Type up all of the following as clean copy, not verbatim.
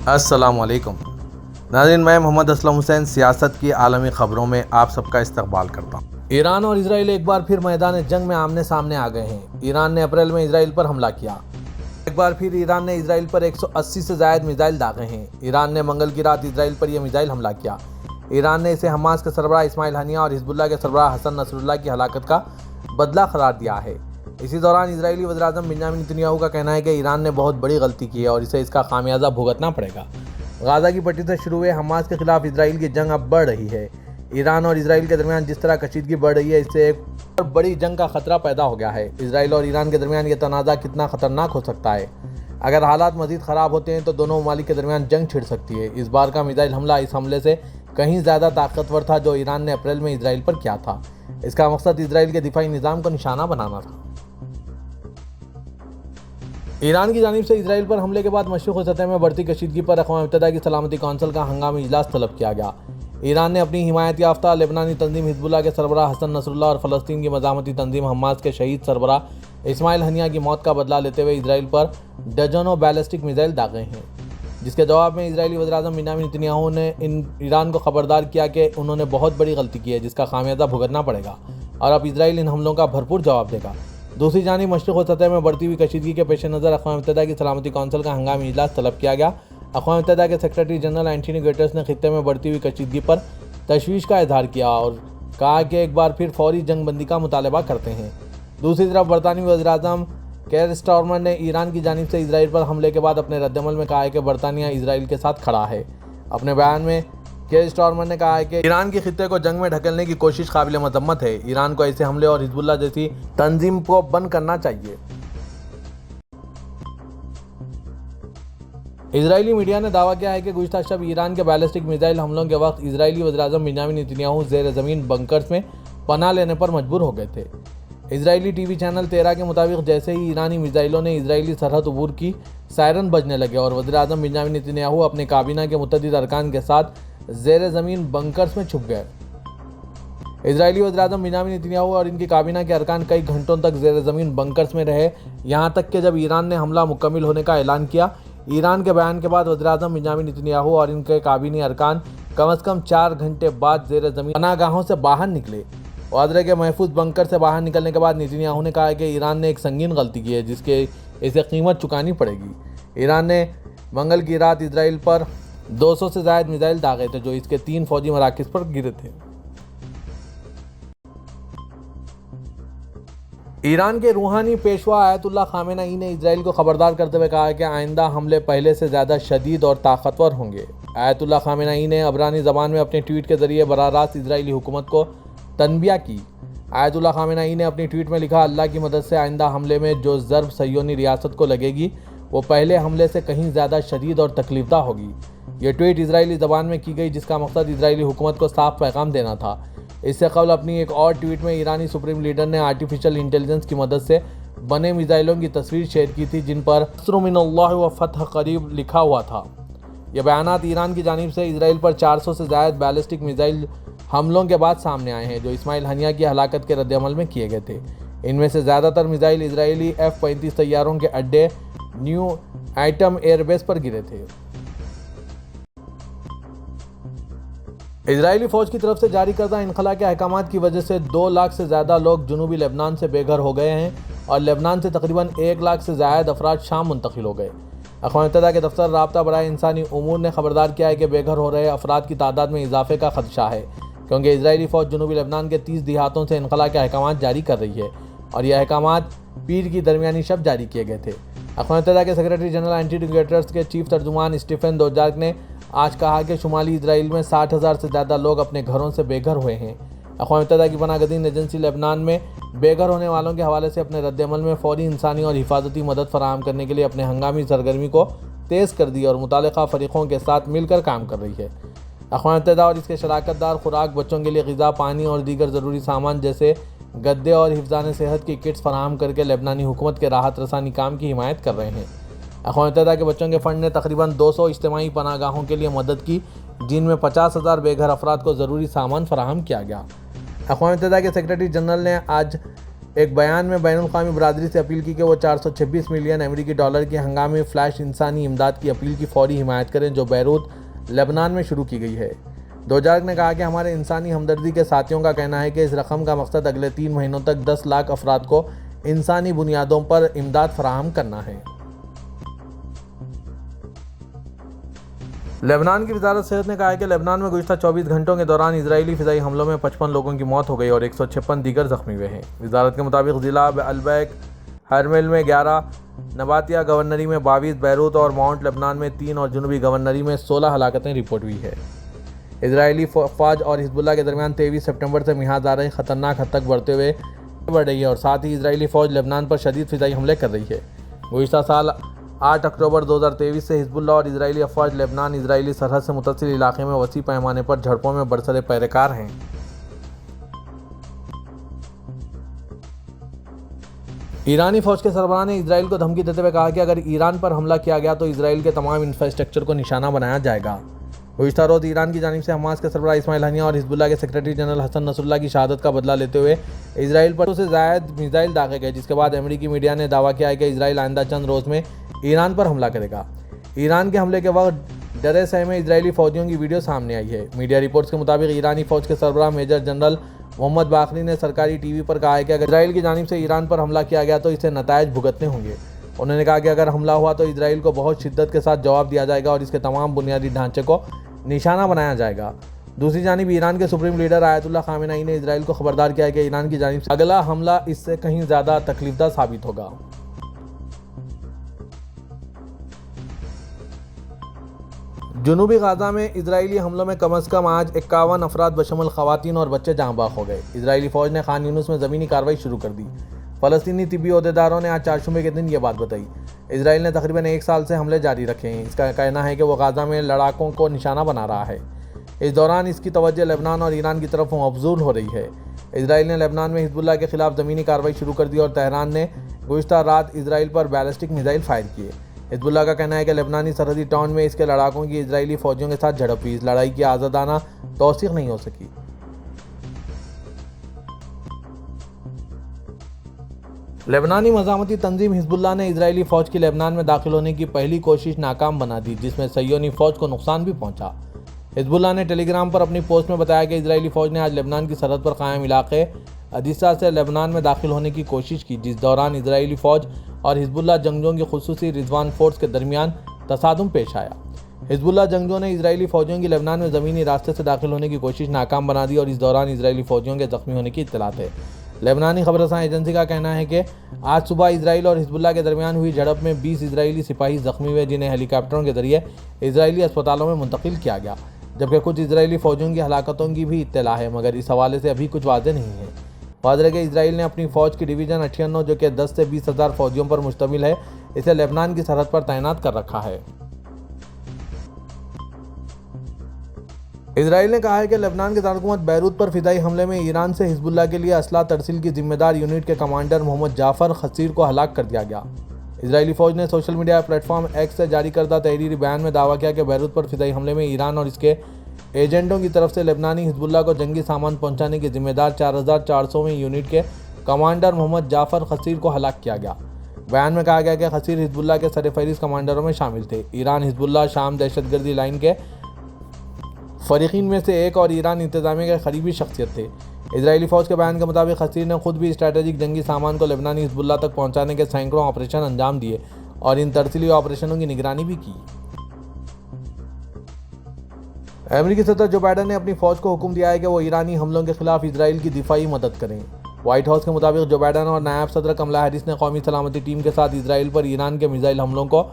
السلام علیکم ناظرین، میں محمد اسلم حسین سیاست کی عالمی خبروں میں آپ سب کا استقبال کرتا ہوں۔ ایران اور اسرائیل ایک بار پھر میدان جنگ میں آمنے سامنے آ گئے ہیں۔ ایران نے اپریل میں اسرائیل پر حملہ کیا۔ ایک بار پھر ایران نے اسرائیل پر 180 سے زائد میزائل داغے ہیں۔ ایران نے منگل کی رات اسرائیل پر یہ میزائل حملہ کیا۔ ایران نے اسے حماس کے سربراہ اسماعیل ہنیہ اور حزب اللہ کے سربراہ حسن نصر اللہ کی ہلاکت کا بدلہ قرار دیا ہے۔ اسی دوران اسرائیلی وزیر اعظم بنیامین نتنیاہو کا کہنا ہے کہ ایران نے بہت بڑی غلطی کی ہے اور اسے اس کا خمیازہ بھگتنا پڑے گا۔ غزہ کی پٹی سے شروع ہوئے حماس کے خلاف اسرائیل کی جنگ اب بڑھ رہی ہے۔ ایران اور اسرائیل کے درمیان جس طرح کشیدگی بڑھ رہی ہے، اس سے ایک اور بڑی جنگ کا خطرہ پیدا ہو گیا ہے۔ اسرائیل اور ایران کے درمیان یہ تنازع کتنا خطرناک ہو سکتا ہے؟ اگر حالات مزید خراب ہوتے ہیں تو دونوں ممالک کے درمیان جنگ چھڑ سکتی ہے۔ اس بار کا میزائل حملہ اس حملے سے کہیں زیادہ طاقتور تھا جو ایران نے اپریل میں اسرائیل پر کیا تھا۔ اس کا مقصد اسرائیل کے دفاعی نظام کو نشانہ بنانا تھا۔ ایران کی جانب سے اسرائیل پر حملے کے بعد مشرقی سطح میں بڑھتی کشیدگی پر اقوام متحدہ کی سلامتی کونسل کا ہنگامی اجلاس طلب کیا گیا۔ ایران نے اپنی حمایت یافتہ لبنانی تنظیم حزب اللہ کے سربراہ حسن نصر اللہ اور فلسطین کی مزاحمتی تنظیم حماس کے شہید سربراہ اسماعیل ہنیہ کی موت کا بدلہ لیتے ہوئے اسرائیل پر ڈزنوں بیلسٹک میزائل داغے ہیں، جس کے جواب میں اسرائیلی وزیر اعظم بنیامین نتنیاہو نے ایران کو خبردار کیا کہ انہوں نے بہت بڑی غلطی کی ہے جس کا خمیازہ بھگتنا پڑے گا اور اب اسرائیل ان حملوں کا بھرپور جواب دے گا۔ دوسری جانب مشرق و سطح میں بڑھتی ہوئی کشیدگی کے پیش نظر اقوام متحدہ کی سلامتی کونسل کا ہنگامی اجلاس طلب کیا گیا۔ اقوام متحدہ کے سیکریٹری جنرل اینٹونیو گٹرس نے خطے میں بڑھتی ہوئی کشیدگی پر تشویش کا اظہار کیا اور کہا کہ ایک بار پھر فوری جنگ بندی کا مطالبہ کرتے ہیں۔ دوسری طرف برطانوی وزیر اعظم کیئر سٹارمر نے ایران کی جانب سے اسرائیل پر حملے کے بعد اپنے رد عمل میں کہا ہے کہ برطانیہ اسرائیل کے ساتھ کھڑا ہے۔ اپنے بیان میں کیئر سٹارمر نے کہا ہے کہ ایران کے خطے کو جنگ میں ڈھکیلنے کی کوشش قابل مذمت ہے۔ ایران کو ایسے حملے اور حزب اللہ جیسی تنظیم کو بند کرنا چاہیے۔ اسرائیلی میڈیا نے دعویٰ کیا ہے کہ گزشتہ شب ایران کے بیلسٹک میزائل حملوں کے وقت اسرائیلی وزیر اعظم بنیامین نتنیاہو زیر زمین بنکرز میں پناہ لینے پر مجبور ہو گئے تھے۔ اسرائیلی ٹی وی چینل 13 کے مطابق جیسے ہی ایرانی میزائلوں نے اسرائیلی سرحد عبور کی، سائرن بجنے لگے اور وزیر اعظم بنیامین نتنیاہو اپنے کابینہ کے متعدد ارکان کے ساتھ زیر زمین بنکرز میں چھپ گئے۔ اسرائیلی وزیر اعظم بنیامین نتنیاہو اور ان کی کابینہ کے ارکان کئی گھنٹوں تک زیر زمین بنکرز میں رہے، یہاں تک کہ جب ایران نے حملہ مکمل ہونے کا اعلان کیا۔ ایران کے بیان کے بعد وزیر اعظم بنیامین نتنیاہو اور ان کے کابینی ارکان کم از کم 4 گھنٹے بعد زیر زمین پناہ گاہوں سے باہر نکلے۔ واضح کے محفوظ بنکر سے باہر نکلنے کے بعد نتنیاہو نے کہا کہ ایران نے ایک سنگین غلطی کی ہے جس کے اسے قیمت چکانی پڑے گی۔ ایران نے منگل کی رات اسرائیل پر 200 سے زائد میزائل داغے تھے جو اس کے 3 فوجی مراکز پر گرے تھے۔ ایران کے روحانی پیشوا آیت اللہ خامنہ ای نے اسرائیل کو خبردار کرتے ہوئے کہا کہ آئندہ حملے پہلے سے زیادہ شدید اور طاقتور ہوں گے۔ آیت اللہ خامنہ ای نے عبرانی زبان میں اپنے ٹویٹ کے ذریعے براہ راست اسرائیلی حکومت کو تنبیہ کی۔ آیت اللہ خامنہ ای نے اپنی ٹویٹ میں لکھا، اللہ کی مدد سے آئندہ حملے میں جو ضرب صہیونی ریاست کو لگے گی وہ پہلے حملے سے کہیں زیادہ شدید اور تکلیف دہ ہوگی۔ یہ ٹویٹ اسرائیلی زبان میں کی گئی جس کا مقصد اسرائیلی حکومت کو صاف پیغام دینا تھا۔ اس سے قبل اپنی ایک اور ٹویٹ میں ایرانی سپریم لیڈر نے آرٹیفیشل انٹیلیجنس کی مدد سے بنے میزائلوں کی تصویر شیئر کی تھی جن پر نصر من اللہ و فتح قریب لکھا ہوا تھا۔ یہ بیانات ایران کی جانب سے اسرائیل پر 400 سے زائد بیلسٹک میزائل حملوں کے بعد سامنے آئے ہیں جو اسماعیل ہنیہ کی ہلاکت کے رد عمل میں کیے گئے تھے۔ ان میں سے زیادہ تر میزائل اسرائیلی F-35 طیاروں کے اڈے نیو ایٹم ایئر بیس پر گرے تھے۔ اسرائیلی فوج کی طرف سے جاری کردہ انخلاء کے احکامات کی وجہ سے 2 لاکھ سے زیادہ لوگ جنوبی لبنان سے بے گھر ہو گئے ہیں اور لبنان سے تقریباً 1 لاکھ سے زائد افراد شام منتقل ہو گئے۔ اقوام متحدہ کے دفتر رابطہ برائے انسانی امور نے خبردار کیا ہے کہ بے گھر ہو رہے افراد کی تعداد میں اضافے کا خدشہ ہے کیونکہ اسرائیلی فوج جنوبی لبنان کے 30 دیہاتوں سے انخلاء کے احکامات جاری کر رہی ہے اور یہ احکامات پیر کی درمیانی شب جاری کیے گئے تھے۔ اقوام متحدہ کے سیکریٹری جنرل اینٹونیو گٹرس کے چیف ترجمان اسٹیفن دوجارک نے آج کہا کہ شمالی اسرائیل میں 60,000 سے زیادہ لوگ اپنے گھروں سے بے گھر ہوئے ہیں۔ اقوام متحدہ کی پناہ گزین ایجنسی لبنان میں بے گھر ہونے والوں کے حوالے سے اپنے رد عمل میں فوری انسانی اور حفاظتی مدد فراہم کرنے کے لیے اپنے ہنگامی سرگرمی کو تیز کر دی اور متعلقہ فریقوں کے ساتھ مل کر کام کر رہی ہے۔ اقوام متحدہ اور اس کے شراکت دار خوراک، بچوں کے لیے غذا، پانی اور دیگر ضروری سامان جیسے گدے اور حفظان صحت کی کٹس فراہم کر کے لبنانی حکومت کے راحت رسانی کام کی حمایت کر رہے ہیں۔ اقوام متحدہ کے بچوں کے فنڈ نے تقریباً 200 اجتماعی پناہ گاہوں کے لیے مدد کی جن میں 50,000 بے گھر افراد کو ضروری سامان فراہم کیا گیا۔ اقوام متحدہ کے سیکریٹری جنرل نے آج ایک بیان میں بین الاقوامی برادری سے اپیل کی کہ وہ 426 ملین امریکی ڈالر کی ہنگامی فلیش انسانی امداد کی اپیل کی فوری حمایت کریں جو بیروت لبنان میں شروع کی گئی ہے۔ دوجارک نے کہا کہ ہمارے انسانی ہمدردی کے ساتھیوں کا کہنا ہے کہ اس رقم کا مقصد اگلے 3 مہینوں تک 10 لاکھ افراد کو انسانی بنیادوں پر امداد فراہم کرنا ہے۔ لبنان کی وزارت صحت نے کہا ہے کہ لبنان میں گزشتہ 24 گھنٹوں کے دوران اسرائیلی فضائی حملوں میں 55 لوگوں کی موت ہو گئی اور 156 دیگر زخمی ہوئے ہیں۔ وزارت کے مطابق ضلع البیک ہرمل میں 11، نباتیہ گورنری میں 22، بیروت اور ماؤنٹ لبنان میں 3 اور جنوبی گورنری میں 16 ہلاکتیں رپورٹ ہوئی ہے۔ اسرائیلی فوج اور حزب اللہ کے درمیان 23 سپٹمبر سے محاذ آرائی خطرناک حد تک بڑھ رہی ہے اور ساتھ ہی اسرائیلی فوج لبنان پر شدید فضائی حملے کر رہی ہے۔ گزشتہ سال 8 اکتوبر 2023 سے حزب اللہ اور اسرائیلی افواج لبنان اسرائیلی سرحد سے متصل علاقے میں وسیع پیمانے پر جھڑپوں میں برسر پیکار ہیں۔ ایرانی فوج کے سربراہ نے اسرائیل کو دھمکی دیتے ہوئے کہا کہ اگر ایران پر حملہ کیا گیا تو اسرائیل کے تمام انفراسٹرکچر کو نشانہ بنایا جائے گا۔ گزشتہ روز ایران کی جانب سے حماس کے سربراہ اسماعیل ہنیہ اور حزب اللہ کے سیکریٹری جنرل حسن نصر اللہ کی شہادت کا بدلہ لیتے ہوئے اسرائیل پر 200 سے زائد میزائل داغے گئے، جس کے بعد امریکی میڈیا نے دعویٰ کیا ہے کہ اسرائیل آئندہ چند روز میں ایران پر حملہ کرے گا۔ ایران کے حملے کے وقت ڈرے سہمے اسرائیلی فوجیوں کی ویڈیو سامنے آئی ہے۔ میڈیا رپورٹس کے مطابق ایرانی فوج کے سربراہ میجر جنرل محمد باقری نے سرکاری ٹی وی پر کہا ہے کہ اگر اسرائیل کی جانب سے ایران پر حملہ کیا گیا تو اسے نتائج بھگتنے ہوں گے۔ انہوں نے کہا کہ اگر حملہ ہوا تو اسرائیل کو بہت شدت کے ساتھ جواب دیا جائے گا اور اس کے تمام بنیادی ڈھانچے کو نشانہ بنایا جائے گا۔ دوسری جانب ایران کے سپریم لیڈر آیت اللہ خامنہ ای نے اسرائیل کو خبردار کیا ہے کہ ایران کی جانب سے اگلا حملہ اس سے کہیں زیادہ تکلیف دہ ثابت ہوگا۔ جنوبی غزہ میں اسرائیلی حملوں میں کم از کم آج 51 افراد بشمول خواتین اور بچے جاں بحق ہو گئے۔ اسرائیلی فوج نے خان یونس میں زمینی کارروائی شروع کر دی۔ فلسطینی طبی عہدیداروں نے آج چہارشنبے کے دن یہ بات بتائی۔ اسرائیل نے تقریباً 1 سال سے حملے جاری رکھے ہیں۔ اس کا کہنا ہے کہ وہ غزہ میں لڑاکوں کو نشانہ بنا رہا ہے۔ اس دوران اس کی توجہ لبنان اور ایران کی طرف مبذول ہو رہی ہے۔ اسرائیل نے لبنان میں حزب اللہ کے خلاف زمینی کارروائی شروع کر دی اور تہران نے گزشتہ رات اسرائیل پر بیلسٹک میزائل فائر کیے۔ حزب اللہ کا کہنا ہے کہ لبنانی سرحدی ٹاؤن میں اس کے لڑاکوں کی اسرائیلی فوجیوں کے ساتھ جھڑپ ہوئی۔ اس لڑائی کی آزادانہ توثیق نہیں ہو سکی۔ لبنانی مزاحمتی تنظیم حزب اللہ نے اسرائیلی فوج کی لبنان میں داخل ہونے کی پہلی کوشش ناکام بنا دی، جس میں صہیونی فوج کو نقصان بھی پہنچا۔ حزب اللہ نے ٹیلی گرام پر اپنی پوسٹ میں بتایا کہ اسرائیلی فوج نے آج لبنان کی سرحد پر قائم علاقے ادیسہ سے لبنان میں داخل ہونے کی کوشش کی، جس دوران اسرائیلی فوج اور حزب اللہ جنگجوؤں کی خصوصی رضوان فورس کے درمیان تصادم پیش آیا۔ حزب اللہ جنگجوؤں نے اسرائیلی فوجیوں کی لبنان میں زمینی راستے سے داخل ہونے کی کوشش ناکام بنا دی اور اس دوران اسرائیلی فوجیوں کے زخمی ہونے کی اطلاعات ہے۔ لبنانی خبر رساں ایجنسی کا کہنا ہے کہ آج صبح اسرائیل اور حزب اللہ کے درمیان ہوئی جھڑپ میں 20 اسرائیلی سپاہی زخمی ہوئے، جنہیں ہیلی کاپٹروں کے ذریعے اسرائیلی اسپتالوں میں منتقل کیا گیا، جبکہ کچھ اسرائیلی فوجیوں کی ہلاکتوں کی بھی اطلاع ہے، مگر اس حوالے سے ابھی کچھ واضح نہیں ہے۔ واضح ہے کہ اسرائیل نے اپنی فوج کی ڈویژن 98 جو کہ 10 سے 20 ہزار فوجیوں پر مشتمل ہے، اسے لبنان کی سرحد پر تعینات کر رکھا ہے۔ اسرائیل نے کہا ہے کہ لبنان کے دارالحکومت بیروت پر فضائی حملے میں ایران سے حزب اللہ کے لیے اسلحہ ترسیل کی ذمہ دار یونٹ کے کمانڈر محمد جعفر خصیر کو ہلاک کر دیا گیا۔ اسرائیلی فوج نے social media plate form x سے جاری کردہ تحریری بیان میں دعویٰ کیا کہ بیروت پر فضائی حملے میں ایران اور اس کے ایجنٹوں کی طرف سے لبنانی حزب اللہ کو جنگی سامان پہنچانے کی ذمہ دار 4400ویں یونٹ کے کمانڈر محمد جعفر خصیر کو ہلاک کیا گیا۔ بیان میں کہا گیا کہ خصیر حزب اللہ کے سرفہرست کمانڈروں میں شامل تھے۔ ایران حزب اللہ شام دہشت گردی لائن کے فریقین میں سے ایک اور ایران انتظامیہ کے قریبی شخصیت تھے۔ اسرائیلی فوج کے بیان کے مطابق خصیر نے خود بھی اسٹریٹجک جنگی سامان کو لبنانی حزب اللہ تک پہنچانے کے سینکڑوں آپریشن انجام دیے اور ان ترسیلی آپریشنوں کی نگرانی بھی کی۔ امریکی صدر جو بائیڈن نے اپنی فوج کو حکم دیا ہے کہ وہ ایرانی حملوں کے خلاف اسرائیل کی دفاعی مدد کریں۔ وائٹ ہاؤس کے مطابق جو بائیڈن اور نائب صدر کملا ہیرس نے قومی سلامتی ٹیم کے ساتھ اسرائیل پر ایران کے میزائل حملوں کو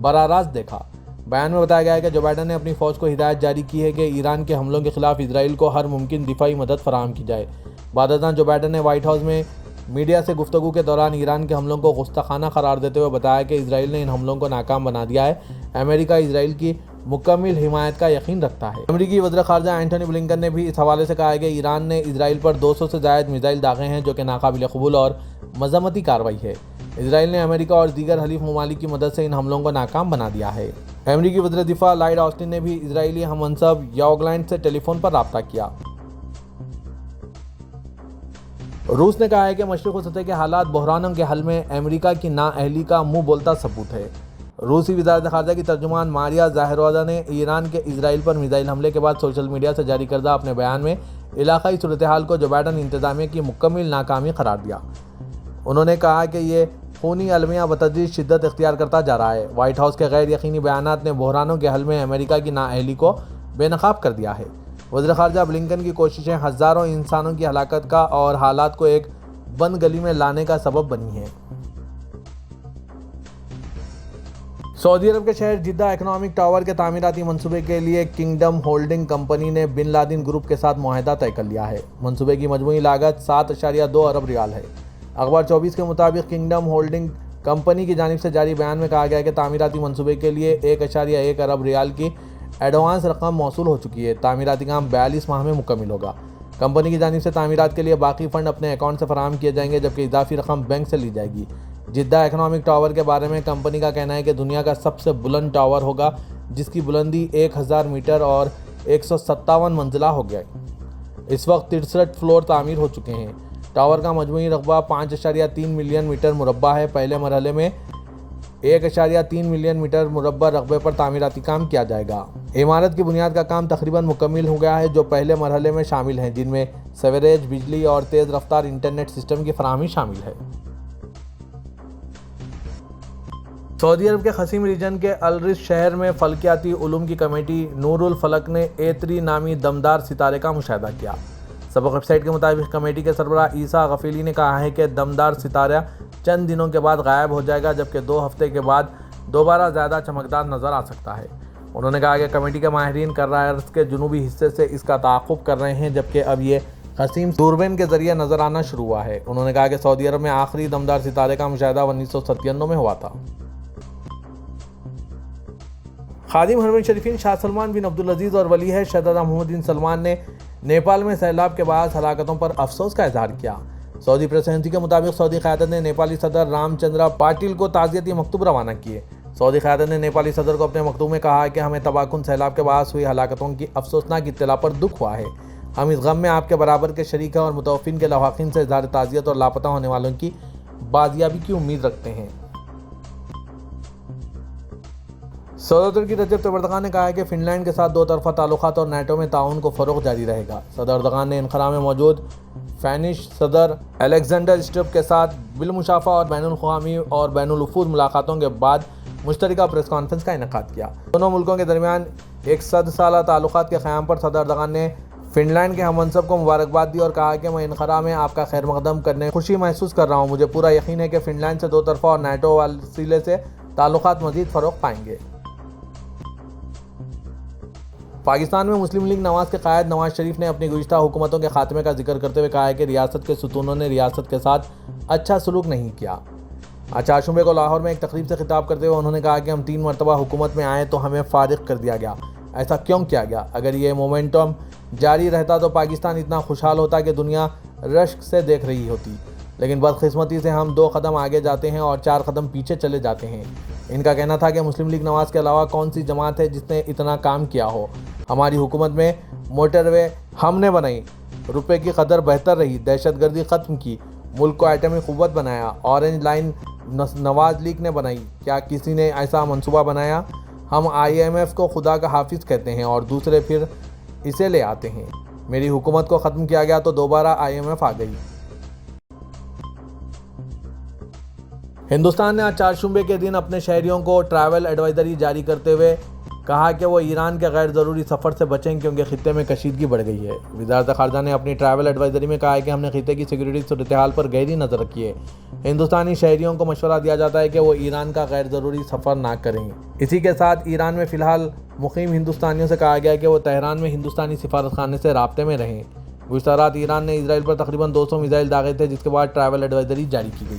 براہ راست دیکھا۔ بیان میں بتایا گیا ہے کہ جو بائیڈن نے اپنی فوج کو ہدایت جاری کی ہے کہ ایران کے حملوں کے خلاف اسرائیل کو ہر ممکن دفاعی مدد فراہم کی جائے۔ بعد ازاں جو بائیڈن نے وائٹ ہاؤس میں میڈیا سے گفتگو کے دوران ایران کے حملوں کو گستاخانہ قرار دیتے ہوئے بتایا کہ اسرائیل نے ان حملوں کو ناکام بنا دیا ہے۔ امریکہ اسرائیل کی مکمل حمایت کا یقین رکھتا ہے۔ امریکی وزیر خارجہ اینٹونی بلنکن نے بھی اس حوالے سے کہا ہے کہ ایران نے اسرائیل پر 200 سے زائد میزائل داغے ہیں، جو کہ ناقابل قبول اور مذمتی کارروائی ہے۔ اسرائیل نے امریکہ اور دیگر حلیف ممالک کی مدد سے ان حملوں کو ناکام بنا دیا ہے۔ امریکی وزیر دفاع لائیڈ آسٹن نے بھی اسرائیلی ہم منصب یاو گلینٹ سے ٹیلی فون پر رابطہ کیا۔ روس نے کہا ہے کہ مشرق وسطی کے حالات بحرانوں کے حل میں امریکہ کی نااہلی کا منہ بولتا ثبوت ہے۔ روسی وزارت خارجہ کی ترجمان ماریا زاہروادہ نے ایران کے اسرائیل پر میزائل حملے کے بعد سوشل میڈیا سے جاری کردہ اپنے بیان میں علاقائی صورتحال کو جو بائیڈن انتظامیہ کی مکمل ناکامی قرار دیا۔ انہوں نے کہا کہ یہ خونی المیہ بتدریج شدت اختیار کرتا جا رہا ہے۔ وائٹ ہاؤس کے غیر یقینی بیانات نے بحرانوں کے حل میں امریکہ کی نااہلی کو بے نقاب کر دیا ہے۔ وزیر خارجہ بلنکن کی کوششیں ہزاروں انسانوں کی ہلاکت کا اور حالات کو ایک بند گلی میں لانے کا سبب بنی ہیں۔ سعودی عرب کے شہر جدہ اکنامک ٹاور کے تعمیراتی منصوبے کے لیے کنگڈم ہولڈنگ کمپنی نے بن لادن گروپ کے ساتھ معاہدہ طے کر لیا ہے۔ منصوبے کی مجموعی لاگت 7.2 ارب ریال ہے۔ اخبار 24 کے مطابق کنگڈم ہولڈنگ کمپنی کی جانب سے جاری بیان میں کہا گیا ہے کہ تعمیراتی منصوبے کے لیے 1.1 ارب ریال کی ایڈوانس رقم موصول ہو چکی ہے۔ تعمیراتی کام 42 ماہ میں مکمل ہوگا۔ کمپنی کی جانب سے تعمیرات کے لیے باقی فنڈ اپنے اکاؤنٹ سے فراہم کیے جائیں گے، جبکہ اضافی رقم بینک سے لی جائے گی۔ جدہ اکنامک ٹاور کے بارے میں کمپنی کا کہنا ہے کہ دنیا کا سب سے بلند ٹاور ہوگا، جس کی بلندی 1000 میٹر اور 157 منزلہ ہو گیا۔ اس وقت 63 فلور تعمیر ہو چکے ہیں۔ ٹاور کا مجموعی رقبہ 5.3 ملین میٹر مربع ہے۔ پہلے مرحلے میں 1.3 ملین میٹر مربع رقبے پر تعمیراتی کام کیا جائے گا۔ عمارت کی بنیاد کا کام تقریباً مکمل ہو گیا ہے، جو پہلے مرحلے میں شامل ہیں، جن میں سیوریج، بجلی اور تیز رفتار انٹرنیٹ سسٹم کی فراہمی شامل ہے۔ سعودی عرب کے قصیم ریجن کے الرش شہر میں فلکیاتی علوم کی کمیٹی نور الفلک نے A3 نامی دمدار ستارے کا مشاہدہ کیا۔ سبق ویب سائٹ کے مطابق کمیٹی کے سربراہ عیسیٰ غفیلی نے کہا ہے کہ دمدار ستارہ چند دنوں کے بعد غائب ہو جائے گا، جبکہ 2 ہفتے کے بعد دوبارہ زیادہ چمکدار نظر آ سکتا ہے۔ انہوں نے کہا کہ کمیٹی کے ماہرین کرۂ ارض کے جنوبی حصے سے اس کا تعاقب کر رہے ہیں، جبکہ اب یہ قصیم دوربین کے ذریعے نظر آنا شروع ہوا ہے۔ انہوں نے کہا کہ سعودی عرب میں آخری دمدار ستارے کا مشاہدہ 1997 میں ہوا تھا۔ خادم حرمین شریفین شاہ سلمان بن عبدالعزیز اور ولی عہد شہزادہ محمد بن سلمان نے نیپال میں سیلاب کے باعث ہلاکتوں پر افسوس کا اظہار کیا۔ سعودی پریس ایجنسی کے مطابق سعودی قیادت نے نیپالی صدر رام چندرا پاٹل کو تعزیتی مکتوب روانہ کیے۔ سعودی قیادت نے نیپالی صدر کو اپنے مکتوب میں کہا ہے کہ ہمیں تباہ کن سیلاب کے باعث ہوئی ہلاکتوں کی افسوسناک اطلاع پر دکھ ہوا ہے۔ ہم اس غم میں آپ کے برابر کے شریک ہیں اور متوفین کے لواحقین سے اظہار تعزیت اور لاپتہ ہونے والوں کی بازیابی کی امید رکھتے ہیں۔ صدر ترکی رجب طیب اردغان نے کہا ہے کہ فن لینڈ کے ساتھ 2 طرفہ تعلقات اور نیٹو میں تعاون کو فروغ جاری رہے گا۔ صدر اردغان نے انقرہ میں موجود فینش صدر الیگزینڈر اسٹرپ کے ساتھ بالمشافہ اور بین الاقوامی اور بین الوفود ملاقاتوں کے بعد مشترکہ پریس کانفرنس کا انعقاد کیا۔ دونوں ملکوں کے درمیان 100 سالہ تعلقات کے قیام پر صدر اردغان نے فن لینڈ کے ہم منصب کو مبارکباد دی اور کہا کہ میں انقرہ میں آپ کا خیر مقدم کرنے خوشی محسوس کر رہا ہوں۔ مجھے پورا یقین ہے کہ فن لینڈ سے 2 طرفہ اور نیٹو وسیلے سے تعلقات مزید فروغ پائیں گے۔ پاکستان میں مسلم لیگ نواز کے قائد نواز شریف نے اپنی گزشتہ حکومتوں کے خاتمے کا ذکر کرتے ہوئے کہا ہے کہ ریاست کے ستونوں نے ریاست کے ساتھ اچھا سلوک نہیں کیا۔ چہارشنبے کو لاہور میں ایک تقریب سے خطاب کرتے ہوئے انہوں نے کہا کہ ہم 3 مرتبہ حکومت میں آئے تو ہمیں فارغ کر دیا گیا۔ ایسا کیوں کیا گیا؟ اگر یہ مومنٹم جاری رہتا تو پاکستان اتنا خوشحال ہوتا کہ دنیا رشک سے دیکھ رہی ہوتی، لیکن بدقسمتی سے ہم 2 قدم آگے جاتے ہیں اور 4 قدم پیچھے چلے جاتے ہیں۔ ان کا کہنا تھا کہ مسلم لیگ نواز کے علاوہ کون سی جماعت ہے جس نے اتنا کام کیا ہو؟ ہماری حکومت میں موٹر وے ہم نے بنائی، روپے کی قدر بہتر رہی، دہشت گردی ختم کی، ملک کو ایٹمی قوت بنایا، اورنج لائن نواز لیگ نے بنائی۔ کیا کسی نے ایسا منصوبہ بنایا؟ ہم IMF کو خدا کا حافظ کہتے ہیں اور دوسرے پھر اسے لے آتے ہیں۔ میری حکومت کو ختم کیا گیا تو دوبارہ IMF آ گئی۔ ہندوستان نے آج چہارشنبے کے دن اپنے شہریوں کو ٹریول ایڈوائزری جاری کرتے ہوئے کہا کہ وہ ایران کے غیر ضروری سفر سے بچیں کیونکہ خطے میں کشیدگی بڑھ گئی ہے۔ وزارت خارجہ نے اپنی ٹریول ایڈوائزری میں کہا ہے کہ ہم نے خطے کی سیکورٹی صورتحال پر گہری نظر رکھی ہے۔ ہندوستانی شہریوں کو مشورہ دیا جاتا ہے کہ وہ ایران کا غیر ضروری سفر نہ کریں۔ اسی کے ساتھ ایران میں فی الحال مقیم ہندوستانیوں سے کہا گیا ہے کہ وہ تہران میں ہندوستانی سفارت خانے سے رابطے میں رہیں۔ گزشتہ رات ایران نے اسرائیل پر تقریباً 200 میزائل داغے تھے، جس کے بعد ٹریول ایڈوائزری جاری کی گئی۔